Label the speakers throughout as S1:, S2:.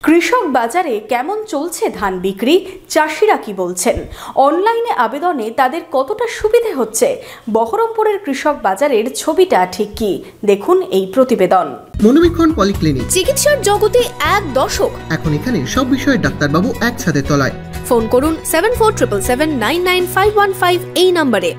S1: কৃষক বাজারে কেমন চলছে ধান বিক্রি, চাষিরা কি বলছেন, অনলাইনে আবেদনে তাদের কতটা সুবিধে হচ্ছে, বহরমপুরের কৃষক বাজারের ছবিটা ঠিক কি, দেখুন এই প্রতিবেদন।
S2: মনোবীক্ষণ পলিক্লিনিক,
S1: চিকিৎসার জগতে এক দশক।
S2: এখন এখানে সব বিষয়ে ডাক্তারবাবু একসাথে তলায়।
S1: ফোন করুন 7477799515 এই নম্বরে।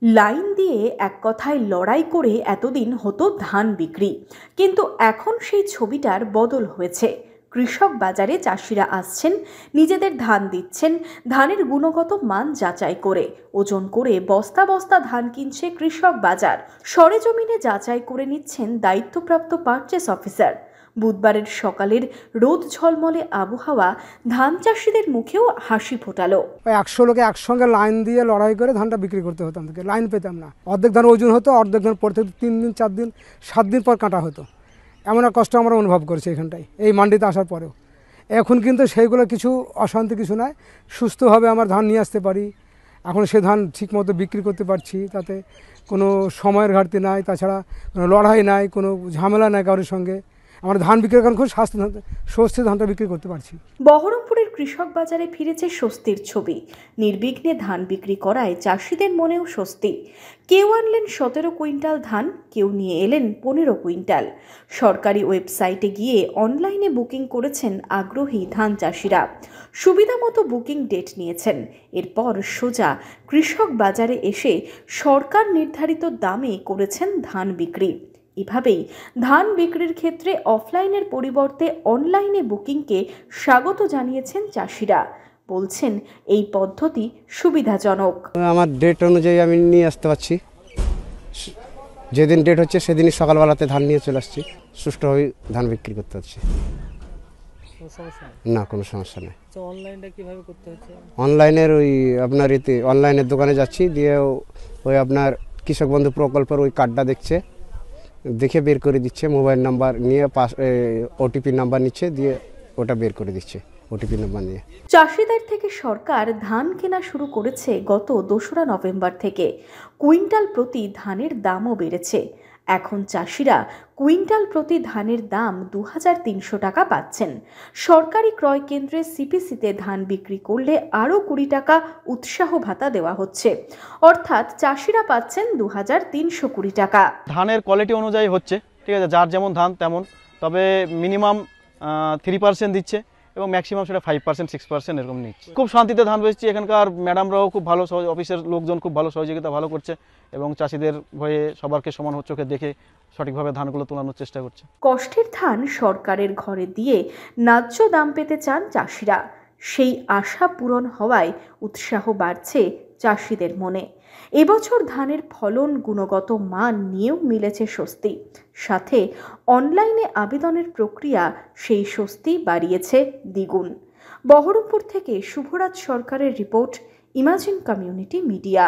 S1: লাইন দিয়ে এক কথায় লড়াই করে এতদিন হতো ধান বিক্রি, কিন্তু এখন সেই ছবিটার বদল হয়েছে। কৃষক বাজারে চাষিরা আসছেন, নিজেদের ধান দিচ্ছেন, ধানের গুণগত মান যাচাই করে ওজন করে বস্তা বস্তা ধান কিনছে কৃষক বাজার। সরেজমিনে যাচাই করে নিচ্ছেন দায়িত্বপ্রাপ্ত পারচেস অফিসার। বুধবারের সকালের রোদ ঝলমলে আবহাওয়া ধান চাষিদের মুখেও হাসি ফোটালো।
S3: 100 লোকে একসঙ্গে লাইন দিয়ে লড়াই করে ধানটা বিক্রি করতে হতো, আমাদেরকে লাইন পেতাম না। অর্ধেক ধান ওজন হতো, অর্ধেক ধান পর থেকে 3 দিন 4 দিন 7 দিন পর কাটা হতো। এমন এক কষ্ট আমরা অনুভব করেছি এখানটায়, এই মান্ডিতে আসার পরেও। এখন কিন্তু সেইগুলো কিছু অশান্তি কিছু নয়, সুস্থভাবে আমার ধান নিয়ে আসতে পারি। এখন সে ধান ঠিকমতো বিক্রি করতে পারছি, তাতে কোনো সময়ের ঘাটতি নাই, তাছাড়া কোনো লড়াই নাই, কোনো ঝামেলা নাই কারোর সঙ্গে। আমরা ধান বিক্রি করেন খুব স্বস্তি ধানটা বিক্রি করতে পারছি।
S1: বহরমপুরের কৃষক বাজারে ফিরেছে স্বস্তির ছবি। নির্বিঘ্নে ধান বিক্রি করায় চাষিদের মনেও স্বস্তি। কেউ আনলেন 17 কুইন্টাল ধান, কেউ নিয়ে এলেন 15 কুইন্টাল। সরকারি ওয়েবসাইটে গিয়ে অনলাইনে বুকিং করেছেন আগ্রহী ধান চাষিরা। সুবিধা মতো বুকিং ডেট নিয়েছেন, এরপর সোজা কৃষক বাজারে এসে সরকার নির্ধারিত দামে করেছেন ধান বিক্রি। এভাবেই ধান বিক্রির ক্ষেত্রে অফলাইনের পরিবর্তে অনলাইনে বুকিংকে স্বাগত জানিয়েছেন চাষিরা। বলছেন এই পদ্ধতি সুবিধাজনক।
S4: আমার ডেট অনুযায়ী আমি নিয়ে আসতে পারছি, যেদিন ডেট হচ্ছে সেদিনই সকালবেলাতে ধান নিয়ে চলে আসছি, সুষ্ঠুভাবে ধান বিক্রি করতে পারছি। না, কোনো সমস্যা নেই।
S5: অনলাইনটা কিভাবে করতে হচ্ছে?
S4: অনলাইনের ওই আপনার এতে অনলাইনের দোকানে যাচ্ছি, দিয়ে ওই আপনার কৃষক বন্ধু প্রকল্পের ওই কার্ডটা দেখে বের করে দিচ্ছে, মোবাইল নাম্বার নিয়ে ওটিপি নাম্বার নিচ্ছে, দিয়ে ওটা বের করে দিচ্ছে ওটিপি নাম্বার নিয়ে।
S1: চাষিদের থেকে সরকার ধান কেনা শুরু করেছে গত 2রা নভেম্বর থেকে। কুইন্টাল প্রতি ধানের দামও বেড়েছে। এখন চাষিরা কুইন্টাল প্রতি ধানের দাম 2300 টাকা পাচ্ছেন। সরকারি ক্রয় কেন্দ্রে সিপিসিতে ধান বিক্রি করলে আরও 20 টাকা উৎসাহ ভাতা দেওয়া হচ্ছে, অর্থাৎ চাষিরা পাচ্ছেন 2320 টাকা।
S5: ধানের কোয়ালিটি অনুযায়ী হচ্ছে, ঠিক আছে, যার যেমন ধান তেমন, তবে মিনিমাম 3% দিচ্ছে এবং ম্যাক্সিমাম সেটা 5% 6% এরকম নিচ্ছে। খুব শান্তিতে ধান বেচছি, এখানকার ম্যাডামরাও খুব ভালো, অফিসের লোকজন খুব ভালো সহযোগিতা ভালো করছে এবং চাষিদের ভয়ে সবারকে সমান চোখে দেখে সঠিকভাবে ধানগুলো তোলানোর চেষ্টা করছে।
S1: কষ্টের ধান সরকারের ঘরে দিয়ে ন্যায্য দাম পেতে চান চাষিরা। সেই আশা পূরণ হওয়ায় উৎসাহ বাড়ছে চাষিদের মনে। এবছর ধানের ফলন, গুণগত মান নিয়েও মিলেছে স্বস্তি। সাথে অনলাইনে আবেদনের প্রক্রিয়া সেই স্বস্তি বাড়িয়েছে দ্বিগুণ। বহরমপুর থেকে শুভরাজ সরকারের রিপোর্ট, ইমাজিন কমিউনিটি মিডিয়া।